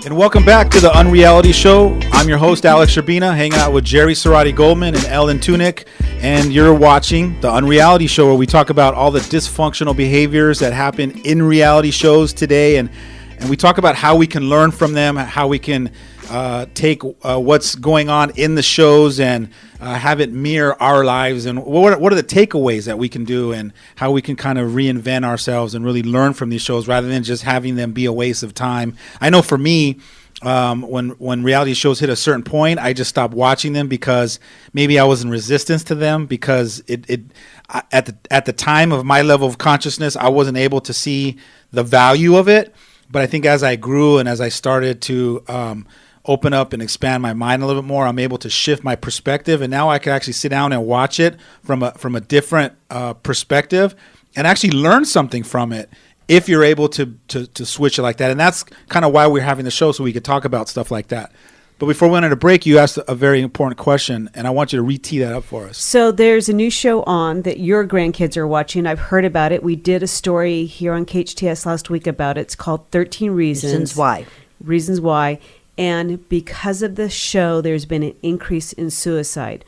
And welcome back to the Unreality Show. I'm your host, Alex Sherbina, hanging out with Jerry Cerati Goldman and Ellen Tunick. And you're watching the Unreality Show, where we talk about all the dysfunctional behaviors that happen in reality shows today. And we talk about how we can learn from them, how we can take what's going on in the shows and have it mirror our lives, and what are the takeaways that we can do, and how we can kind of reinvent ourselves and really learn from these shows rather than just having them be a waste of time. I know for me, when reality shows hit a certain point, I just stopped watching them because maybe I was in resistance to them, because at the time of my level of consciousness, I wasn't able to see the value of it. But I think as I grew and as I started to open up and expand my mind a little bit more, I'm able to shift my perspective, and now I can actually sit down and watch it from a different perspective and actually learn something from it if you're able to switch it like that. And that's kind of why we're having the show, so we could talk about stuff like that. But before we went on a break, you asked a very important question, and I want you to re-tee that up for us. So there's a new show on that your grandkids are watching. I've heard about it. We did a story here on KHTS last week about it. It's called 13 Reasons. Reasons Why. And because of the show, there's been an increase in suicide.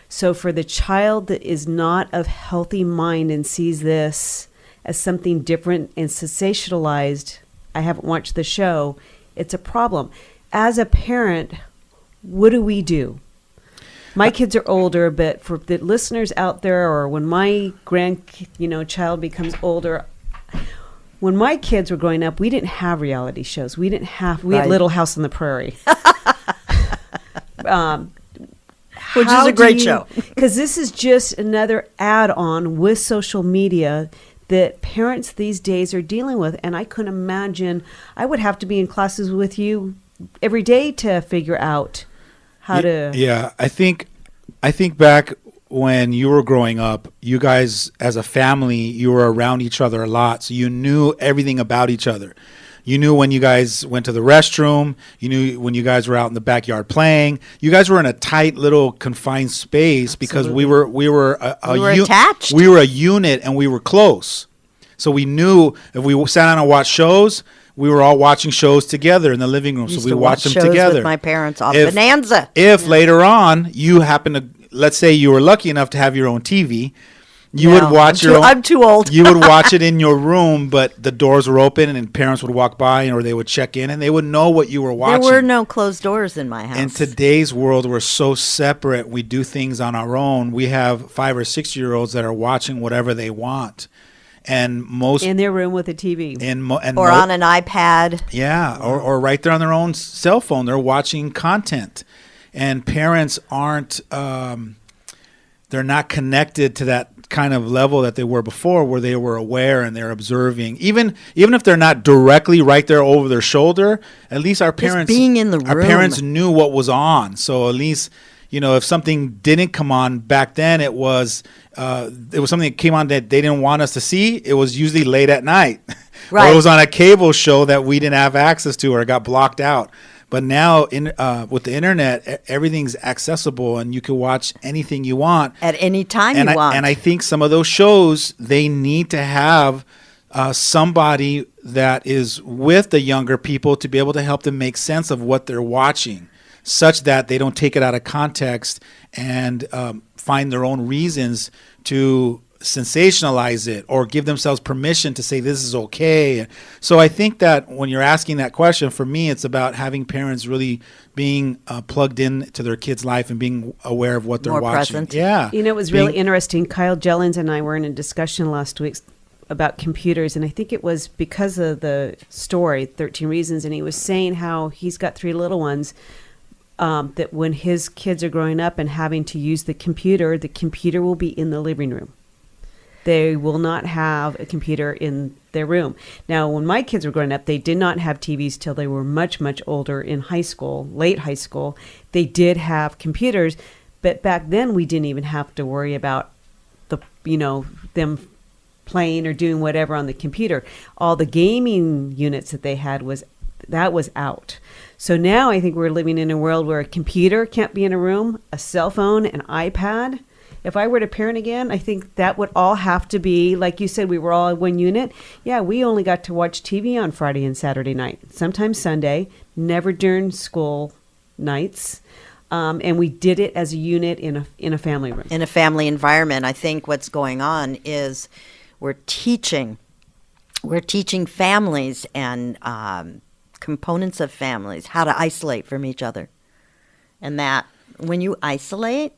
So for the child that is not of healthy mind and sees this as something different and sensationalized, I haven't watched the show, it's a problem. As a parent, what do we do? My kids are older, but for the listeners out there, or when my child becomes older, when my kids were growing up, we didn't have reality shows. We had Little House on the Prairie. Which is a great show. Because this is just another add-on with social media that parents these days are dealing with. And I couldn't imagine, I would have to be in classes with you every day to figure out how to. Yeah, I think back when you were growing up, you guys as a family, you were around each other a lot, so you knew everything about each other. You knew when you guys went to the restroom. You knew when you guys were out in the backyard playing. You guys were in a tight little confined space. Absolutely. Because we were attached. We were a unit, and we were close. So we knew if we sat down and watched shows, we were all watching shows together in the living room. So we watched them together. With my parents on Bonanza. If later on you happen to, let's say you were lucky enough to have your own TV, you would watch I'm too old. You would watch it in your room, but the doors were open and parents would walk by, or they would check in, and they would know what you were watching. There were no closed doors in my house. In today's world, we're so separate. We do things on our own. We have 5 or 6 year olds that are watching whatever they want. And most in their room with a TV, or on an iPad. Yeah, or right there on their own cell phone, they're watching content, and parents aren't. They're not connected to that kind of level that they were before, where they were aware and they're observing. Even if they're not directly right there over their shoulder, at least our parents, just being in the room, our parents knew what was on. So at least, if something didn't come on back then, it was something that came on that they didn't want us to see. It was usually late at night. Right. Or it was on a cable show that we didn't have access to, or it got blocked out. But now, with the internet, everything's accessible, and you can watch anything you want at any time you want. And I think some of those shows, they need to have somebody that is with the younger people to be able to help them make sense of what they're watching, such that they don't take it out of context and find their own reasons to sensationalize it or give themselves permission to say this is okay. So I think that when you're asking that question, for me, it's about having parents really being plugged in to their kids' life and being aware of what they're watching. Present. Yeah. It was really interesting. Kyle Jellings and I were in a discussion last week about computers, and I think it was because of the story, 13 Reasons, and he was saying how he's got 3 little ones, that when his kids are growing up and having to use the computer will be in the living room. They will not have a computer in their room. Now, when my kids were growing up, they did not have TVs till they were much, much older in high school, late high school. They did have computers, but back then we didn't even have to worry about them playing or doing whatever on the computer. All the gaming units that they had was out. So now I think we're living in a world where a computer can't be in a room, a cell phone, an iPad. If I were to parent again, I think that would all have to be, like you said, we were all one unit. Yeah, we only got to watch TV on Friday and Saturday night, sometimes Sunday, never during school nights. And we did it as a unit in a family room. In a family environment. I think what's going on is we're teaching families and components of families how to isolate from each other. And that when you isolate,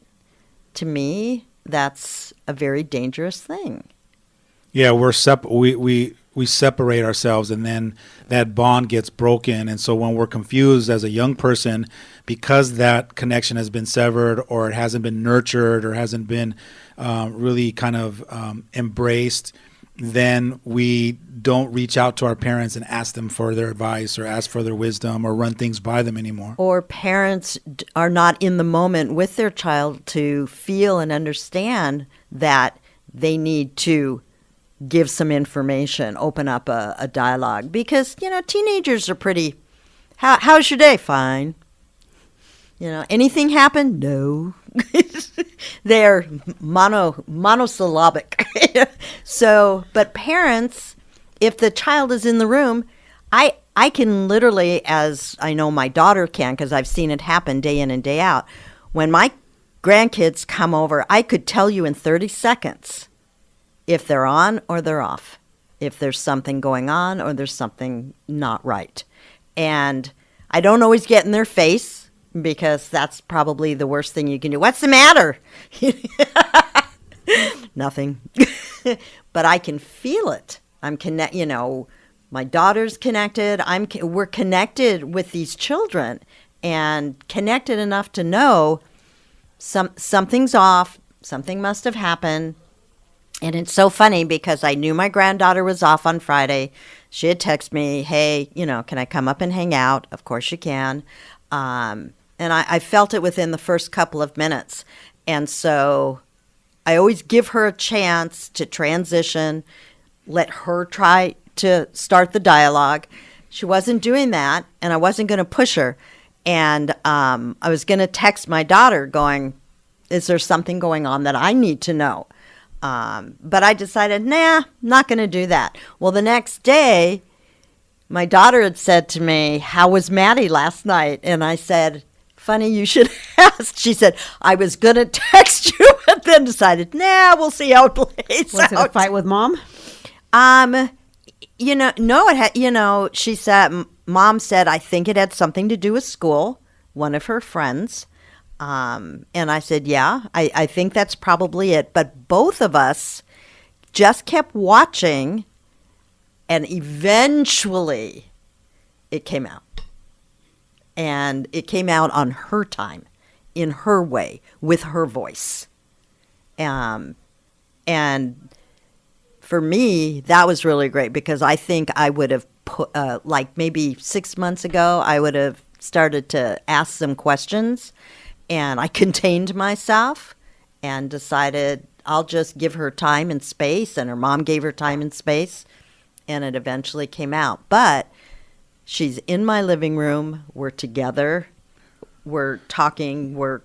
to me, that's a very dangerous thing. Yeah, we separate ourselves, and then that bond gets broken. And so when we're confused as a young person, because that connection has been severed, or it hasn't been nurtured, or hasn't been really kind of embraced, then we don't reach out to our parents and ask them for their advice, or ask for their wisdom, or run things by them anymore. Or parents are not in the moment with their child to feel and understand that they need to give some information, open up a dialogue. Because, teenagers are pretty, how's your day? Fine. Anything happen? No. They're monosyllabic. So, but parents, if the child is in the room, I can literally, as I know my daughter can, because I've seen it happen day in and day out, when my grandkids come over, I could tell you in 30 seconds if they're on or they're off, if there's something going on or there's something not right. And I don't always get in their face, because that's probably the worst thing you can do. What's the matter? Nothing. But I can feel it. I'm my daughter's connected. We're connected with these children, and connected enough to know something's off. Something must have happened. And it's so funny, because I knew my granddaughter was off on Friday. She had texted me, hey, can I come up and hang out? Of course you can. And I felt it within the first couple of minutes. And so I always give her a chance to transition, let her try to start the dialogue. She wasn't doing that, and I wasn't going to push her. And I was going to text my daughter going, is there something going on that I need to know? But I decided, not going to do that. Well, the next day, my daughter had said to me, how was Maddie last night? And I said, funny you should ask. She said, I was going to text you, but then decided, we'll see how it plays out. Was it a fight with Mom? No, it had, she said, Mom said, I think it had something to do with school, one of her friends. And I said, yeah, I think that's probably it. But both of us just kept watching, and eventually it came out. And it came out on her time, in her way, with her voice. And for me, that was really great, because I think I would have put, maybe 6 months ago, I would have started to ask some questions. And I contained myself and decided I'll just give her time and space, and her mom gave her time and space, and it eventually came out. But she's in my living room. We're together. We're talking. We're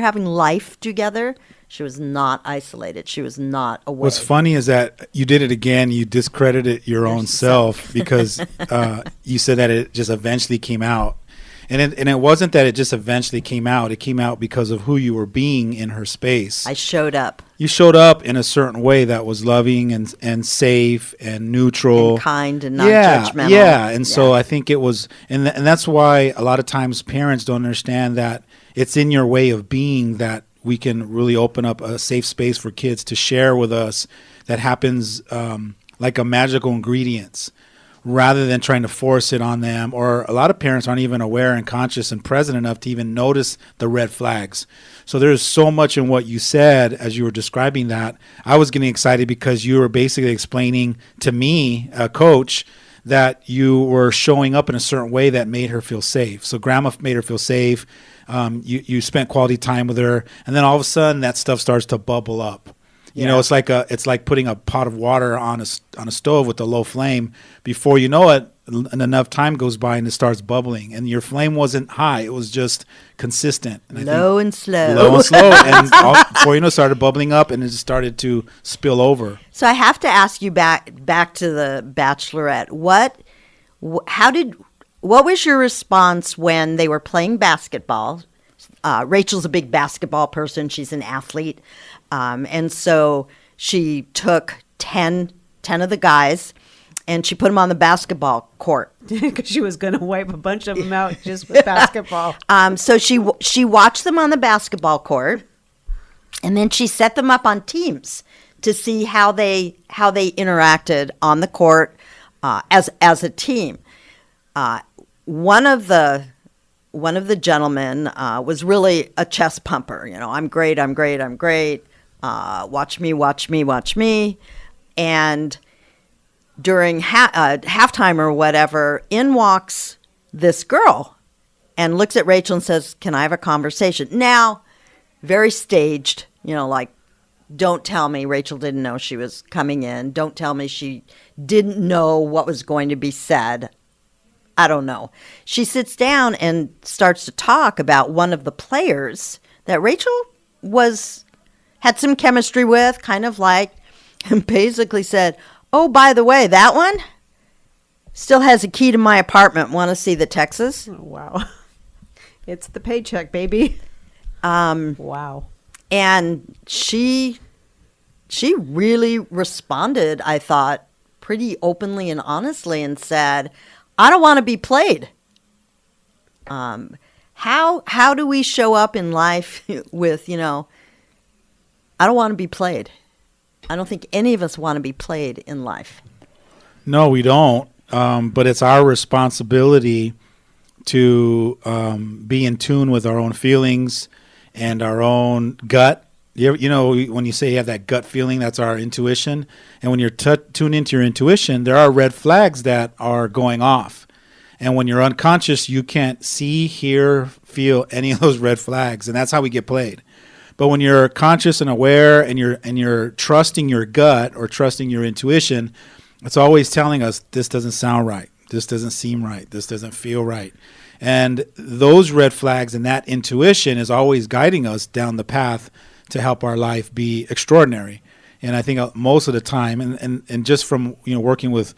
having life together. She was not isolated. She was not away. What's funny is that you did it again. You discredited your own self, because you said that it just eventually came out. And it wasn't that it just eventually came out. It came out because of who you were being in her space. I showed up. You showed up in a certain way that was loving and safe and neutral. And kind and non-judgmental. Yeah. And so I think it was, and that's why a lot of times parents don't understand that it's in your way of being that we can really open up a safe space for kids to share with us that happens like a magical ingredients, rather than trying to force it on them. Or a lot of parents aren't even aware and conscious and present enough to even notice the red flags. So there's so much in what you said as you were describing that. I was getting excited because you were basically explaining to me, a coach, that you were showing up in a certain way that made her feel safe. So grandma made her feel safe. You spent quality time with her, and then all of a sudden that stuff starts to bubble up. You know, it's like putting a pot of water on a stove with a low flame. Before you know it, and enough time goes by and it starts bubbling. And your flame wasn't high; it was just consistent. And low and slow. And before you know, it started bubbling up, and it just started to spill over. So I have to ask you back to the Bachelorette. what was your response when they were playing basketball? Rachel's a big basketball person. She's an athlete. And so she took 10 of the guys and she put them on the basketball court. Because she was going to wipe a bunch of them out just with basketball. So she watched them on the basketball court, and then she set them up on teams to see how they interacted on the court as a team. One of the gentlemen was really a chest pumper. You know, I'm great. Watch me. And during halftime or whatever, in walks this girl and looks at Rachel and says, "Can I have a conversation?" Now, very staged, you know, like, don't tell me Rachel didn't know she was coming in. Don't tell me she didn't know what was going to be said. I don't know. She sits down and starts to talk about one of the players that Rachel had some chemistry with, kind of like, and basically said, "Oh, by the way, that one still has a key to my apartment. Want to see the Texas?" Oh, wow. It's the paycheck, baby. Wow. And she really responded, I thought, pretty openly and honestly, and said, "I don't want to be played." How do we show up in life with, you know, I don't want to be played? I don't think any of us want to be played in life. No, we don't. But it's our responsibility to be in tune with our own feelings and our own gut. You know, when you say you have that gut feeling, that's our intuition. And when you're tuned into your intuition, there are red flags that are going off. And when you're unconscious, you can't see, hear, feel any of those red flags. And that's how we get played. But when you're conscious and aware and you're trusting your gut or trusting your intuition, it's always telling us, this doesn't sound right. This doesn't seem right. This doesn't feel right. And those red flags and that intuition is always guiding us down the path to help our life be extraordinary. And I think most of the time, and just from, you know, working with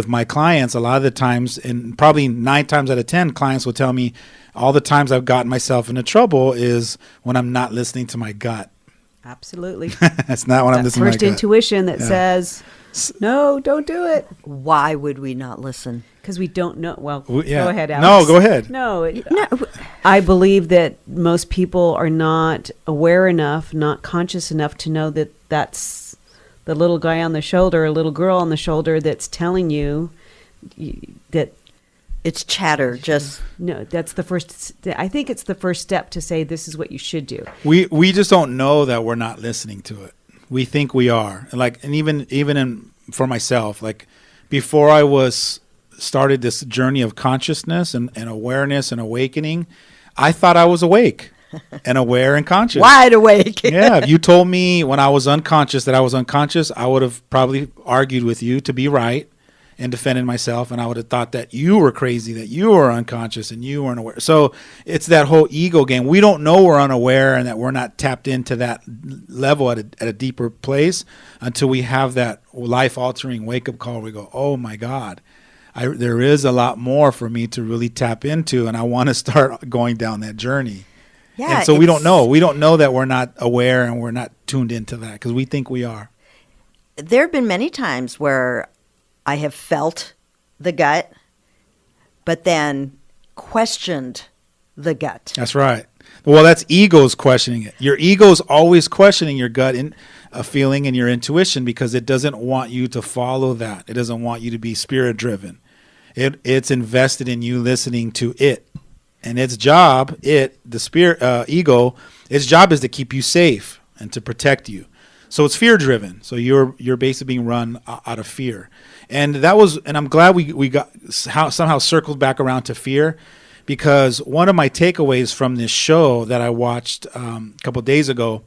my clients, a lot of the times, and probably 9 times out of 10, clients will tell me all the times I've gotten myself into trouble is when I'm not listening to my gut. Absolutely. That's not when I'm listening to my gut. First intuition that says, no, don't do it. Why would we not listen? Because we don't know. Well, yeah. Go ahead, Alex. No, go ahead. No, I believe that most people are not aware enough, not conscious enough to know that that's the little guy on the shoulder, a little girl on the shoulder that's telling you that it's chatter. Just no. That's the first. I think it's the first step to say this is what you should do. We just don't know that we're not listening to it. We think we are. Like, and even for myself, like before I started this journey of consciousness and awareness and awakening, I thought I was awake and aware and conscious. Wide awake. Yeah. If you told me when I was unconscious that I was unconscious, I would have probably argued with you to be right and defended myself. And I would have thought that you were crazy, that you were unconscious and you weren't aware. So it's that whole ego game. We don't know we're unaware and that we're not tapped into that level at a deeper place until we have that life-altering wake-up call. We go, oh, my God. There is a lot more for me to really tap into, and I want to start going down that journey. Yeah, and so we don't know. We don't know that we're not aware and we're not tuned into that because we think we are. There have been many times where I have felt the gut, but then questioned the gut. That's right. Well, that's ego's questioning it. Your ego's always questioning your gut and a feeling and your intuition because it doesn't want you to follow that. It doesn't want you to be spirit-driven. It's invested in you listening to it. And its job, the ego, its job is to keep you safe and to protect you. So it's fear-driven. So you're basically being run out of fear. And I'm glad we got somehow circled back around to fear, because one of my takeaways from this show that I watched a couple of days ago,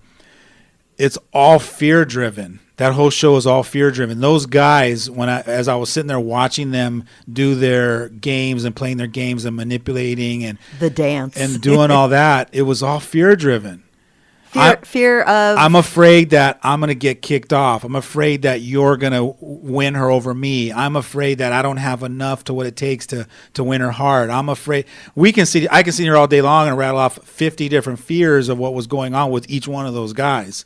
it's all fear-driven. That whole show is all fear-driven. Those guys, as I was sitting there watching them do their games and playing their games and manipulating and the dance and doing all that, it was all fear-driven. Fear of. I'm afraid that I'm going to get kicked off. I'm afraid that you're going to win her over me. I'm afraid that I don't have enough to what it takes to win her heart. I'm afraid I can sit here all day long and rattle off 50 different fears of what was going on with each one of those guys.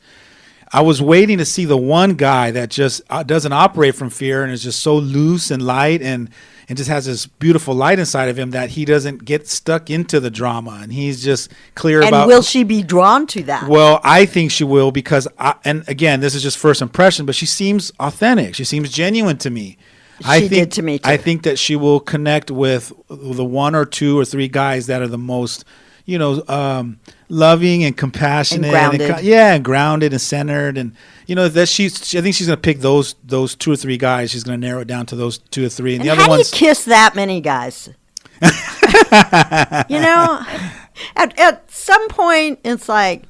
I was waiting to see the one guy that just doesn't operate from fear and is just so loose and light and just has this beautiful light inside of him that he doesn't get stuck into the drama, and he's just clear about. And will she be drawn to that? Well, I think she will because, and again, this is just first impression, but she seems authentic. She seems genuine to me. She did to me too. I think that she will connect with the one or two or three guys that are the most, loving and compassionate, and grounded. And grounded and centered, and that I think she's going to pick those 2 or 3 guys. She's going to narrow it down to those 2 or 3, and the other how ones. Do you kiss that many guys? At some point, it's like,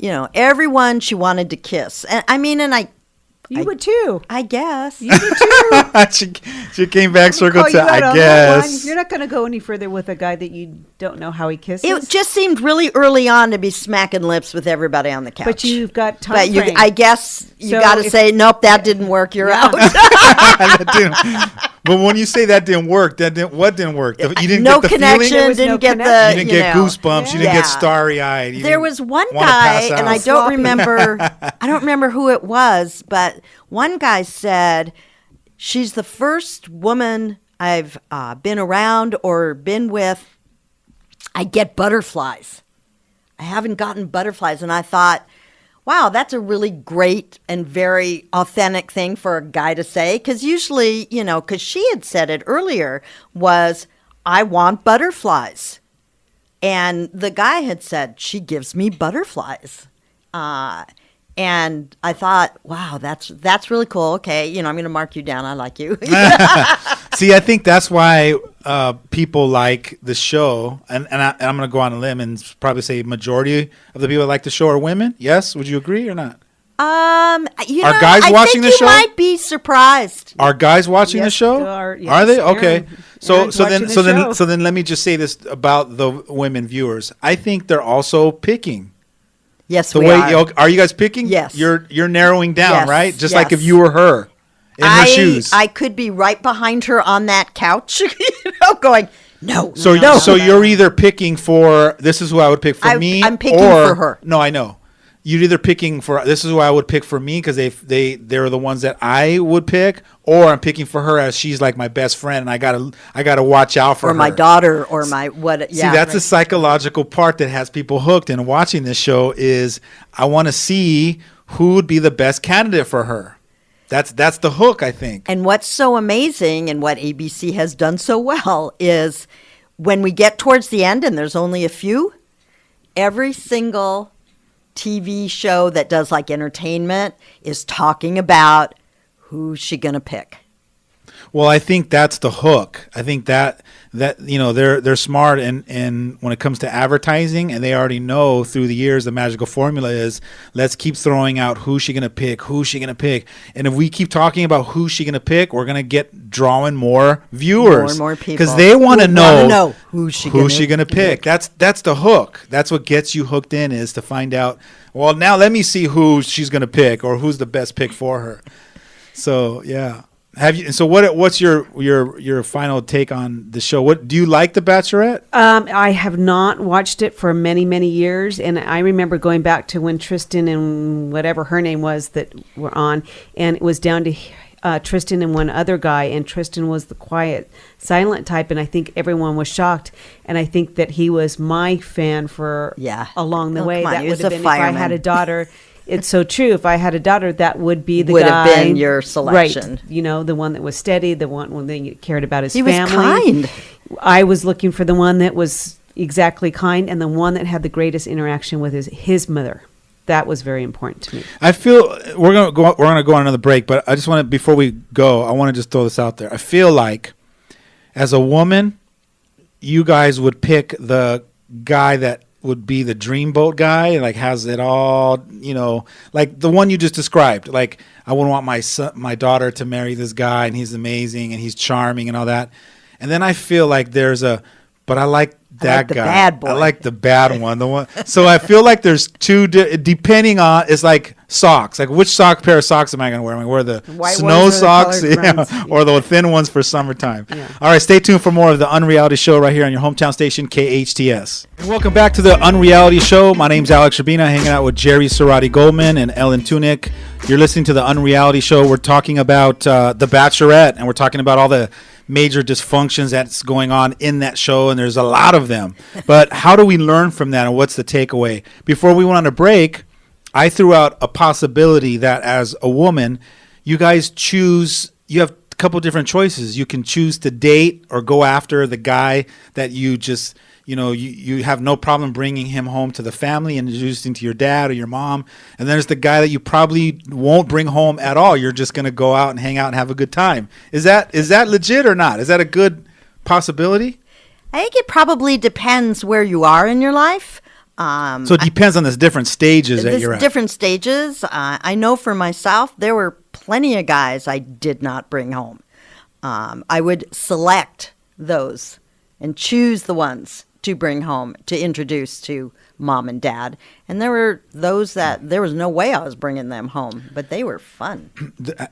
everyone she wanted to kiss, and I. You would too. I guess. You would too. she came back circle to I guess. You're not going to go any further with a guy that you don't know how he kisses. It just seemed really early on to be smacking lips with everybody on the couch. But you've got time frame. I guess you got to say, nope, that didn't work. You're out. But when you say that didn't work, what didn't work? You didn't no get the connection. feeling? Didn't get the. You didn't get goosebumps. Yeah. You didn't get starry eyed. There was one guy, and I don't remember. I don't remember who it was, but one guy said, "She's the first woman I've been around or been with. I get butterflies. I haven't gotten butterflies," and I thought, wow, that's a really great and very authentic thing for a guy to say. Because usually, because she had said it earlier, was, I want butterflies. And the guy had said, she gives me butterflies. And I thought, wow, that's really cool. Okay, I'm going to mark you down. I like you. See, I think that's why people like the show, and I'm going to go on a limb and probably say majority of the people that like the show are women. Yes, would you agree or not? Are guys watching the show? You might be surprised. Are guys watching the show? Yes, are they? Okay. Aaron's So then let me just say this about the women viewers. I think they're also picking. Yes, we are. Are you guys picking? Yes. You're narrowing down, yes, right? Just yes. like if you were her in her shoes. I could be right behind her on that couch, going, no. So you're either picking for, this is who I would pick for me. I'm picking for her. No, I know. You're either picking for, this is who I would pick for me because they're the ones that I would pick, or I'm picking for her as she's like my best friend and I gotta watch out for her. Or my daughter or my what. See, that's the psychological part that has people hooked in watching this show is I want to see who would be the best candidate for her. That's the hook, I think. And what's so amazing and what ABC has done so well is when we get towards the end and there's only a few, every single TV show that does like entertainment is talking about who's she going to pick. Well, I think that's the hook. I think that they're smart and when it comes to advertising, and they already know through the years the magical formula is let's keep throwing out who's she gonna pick, and if we keep talking about who's she gonna pick, we're gonna get drawing more viewers, more people, because they want to know who's she gonna pick. That's the hook. That's what gets you hooked in, is to find out. Well, now let me see who she's gonna pick or who's the best pick for her. So yeah. What's your final take on the show? What do you like, The Bachelorette? I have not watched it for many, many years, and I remember going back to when Tristan and whatever her name was that were on, and it was down to Tristan and one other guy, and Tristan was the quiet, silent type, and I think everyone was shocked, and I think that he was my fan for along the way. That would have been if I had a daughter. It's so true. If I had a daughter, that would be the guy. Would have been your selection. Right. The one that was steady, the one that cared about his family. He was kind. I was looking for the one that was exactly kind and the one that had the greatest interaction with his mother. That was very important to me. I feel we're gonna go on another break, but I just want to, before we go, I want to just throw this out there. I feel like as a woman, you guys would pick the guy that would be the dreamboat guy, like has it all, like the one you just described. Like, I wouldn't want my daughter to marry this guy, and he's amazing and he's charming and all that. And then I feel like but I like that the guy. bad boy. I like the bad one. The one. So I feel like there's two. Depending on, it's like socks. Like which pair of socks am I going to wear? Am I wear the White snow ones or the socks, colored ones? or the thin ones for summertime? Yeah. All right, stay tuned for more of the Unreality Show right here on your hometown station KHTS. And welcome back to the Unreality Show. My name's Alex Urbina, hanging out with Jerry Cerati Goldman and Ellen Tunick. You're listening to the Unreality Show. We're talking about the Bachelorette, and we're talking about all the major dysfunctions that's going on in that show, and there's a lot of them. But how do we learn from that, and what's the takeaway? Before we went on a break, I threw out a possibility that as a woman, you guys choose, you have a couple different choices. You can choose to date or go after the guy that you just, you have no problem bringing him home to the family and introducing to your dad or your mom. And there's the guy that you probably won't bring home at all. You're just going to go out and hang out and have a good time. Is that legit or not? Is that a good possibility? I think it probably depends where you are in your life. So it depends on the different stages that you're at. Different stages. I know for myself, there were plenty of guys I did not bring home. I would select those and choose the ones to bring home, to introduce to mom and dad. And there were those that there was no way I was bringing them home, but they were fun.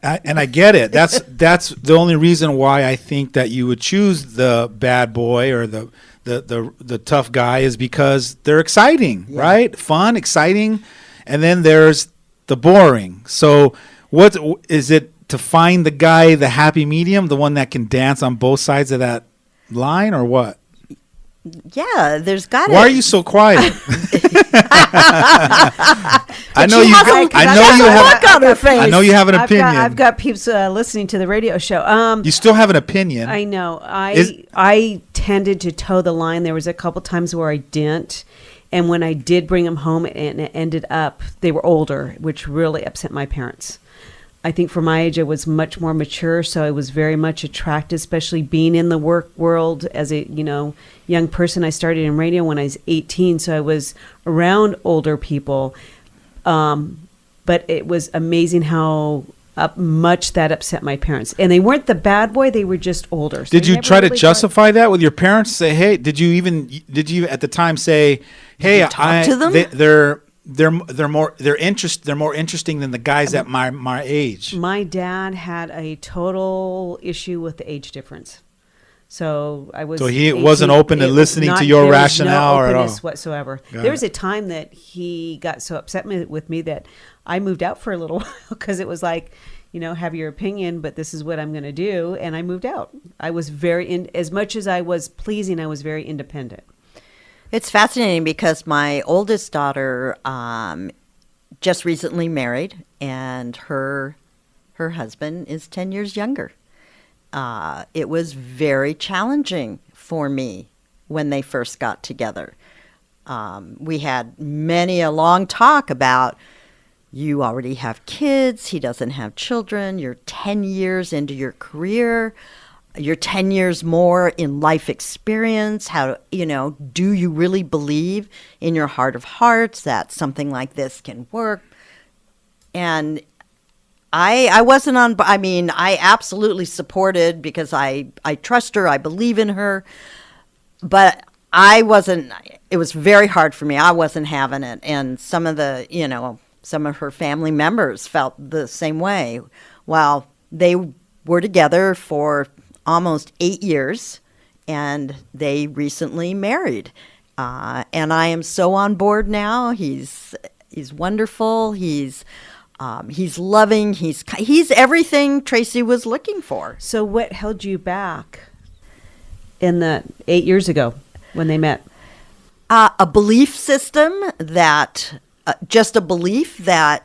And I get it. That's the only reason why I think that you would choose the bad boy or the tough guy is because they're exciting, right? Fun, exciting. And then there's the boring. So what is it, to find the guy, the happy medium, the one that can dance on both sides of that line, or what? Yeah, there's got to. Why are you so quiet? I know you have an opinion. I've got peeps listening to the radio show. You still have an opinion. I know. I tended to toe the line. There was a couple times where I didn't. And when I did bring them home, and it ended up, they were older, which really upset my parents. I think for my age, I was much more mature, so I was very much attracted, especially being in the work world as a young person. I started in radio when I was 18, so I was around older people. But it was amazing how much that upset my parents. And they weren't the bad boy; they were just older. So did you try to justify that with your parents? Say, hey, did you at the time say, hey, talk to them? They're more interesting than the guys at my age. My dad had a total issue with the age difference. So I was. So he wasn't open to listening to your rationale or at all whatsoever. There was a time that he got so upset with me that I moved out for a little while because it was like, have your opinion, but this is what I'm going to do, and I moved out. I was as much as I was pleasing, I was very independent. It's fascinating because my oldest daughter just recently married, and her husband is 10 years younger. It was very challenging for me when they first got together. We had many a long talk about, you already have kids, he doesn't have children, you're 10 years into your career. You're 10 years more in life experience. How, do you really believe in your heart of hearts that something like this can work? And I wasn't I absolutely supported because I trust her, I believe in her, but I wasn't, it was very hard for me. I wasn't having it. And some of her family members felt the same way. Well, they were together for almost 8 years, and they recently married. And I am so on board now. He's wonderful. He's loving. He's everything Tracy was looking for. So what held you back in the 8 years ago when they met? A belief system that, just a belief that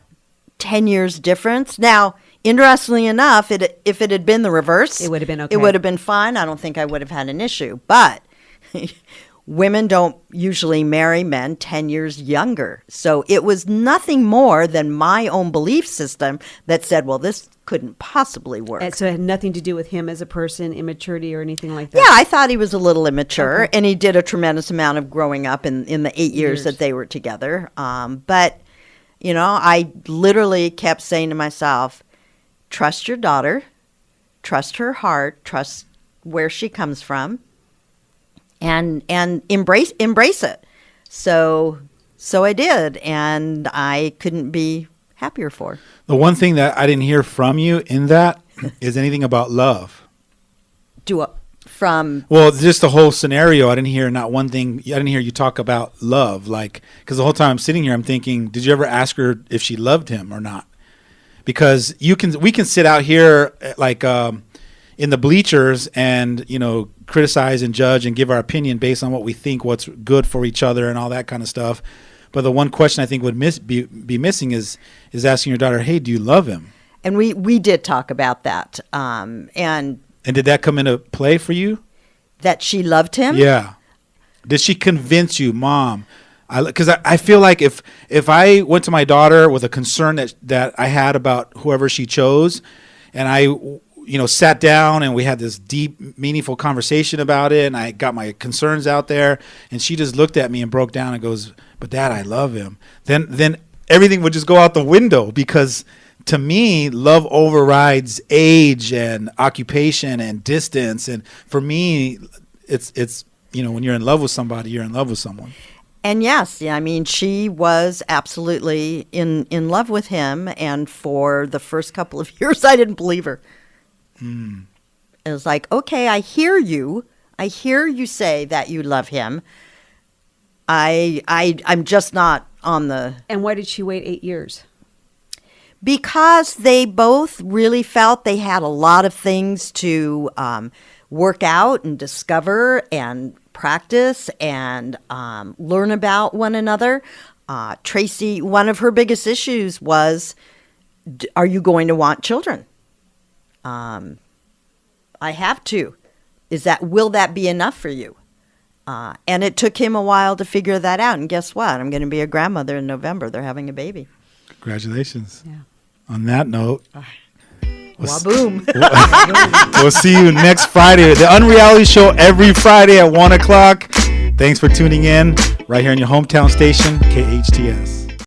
10 years difference. Now, interestingly enough, if it had been the reverse, it would have been okay. It would have been fine. I don't think I would have had an issue. But women don't usually marry men 10 years younger. So it was nothing more than my own belief system that said, well, this couldn't possibly work. And so it had nothing to do with him as a person, immaturity or anything like that? Yeah, I thought he was a little immature, and he did a tremendous amount of growing up in the 8 years that they were together. But, I literally kept saying to myself, trust your daughter, trust her heart, trust where she comes from, and embrace it. So I did, and I couldn't be happier for. The one thing that I didn't hear from you in that is anything about love. Well, just the whole scenario. I didn't hear not one thing. I didn't hear you talk about love, like, because the whole time I'm sitting here, I'm thinking, did you ever ask her if she loved him or not? Because we can sit out here like in the bleachers and criticize and judge and give our opinion based on what we think what's good for each other and all that kind of stuff. But the one question I think would be missing is asking your daughter, hey, do you love him? And we did talk about that. And did that come into play for you? That she loved him? Yeah. Did she convince you, Mom? Because I feel like if I went to my daughter with a concern that I had about whoever she chose, and I sat down and we had this deep, meaningful conversation about it, and I got my concerns out there, and she just looked at me and broke down and goes, but Dad, I love him. Then everything would just go out the window, because to me, love overrides age and occupation and distance. And for me, it's when you're in love with somebody, you're in love with someone. And yes, I mean, she was absolutely in love with him. And for the first couple of years, I didn't believe her. It was like, okay, I hear you. I hear you say that you love him. I'm just not on the... And why did she wait 8 years? Because they both really felt they had a lot of things to work out and discover and practice and learn about one another. Tracy, one of her biggest issues was, are you going to want children? I have to. Will that be enough for you? And it took him a while to figure that out. And guess what? I'm going to be a grandmother in November. They're having a baby. Congratulations. Yeah. On that note, Waboom. we'll see you next Friday. The Unreality Show every Friday at 1 o'clock. Thanks for tuning in right here on your hometown station, KHTS.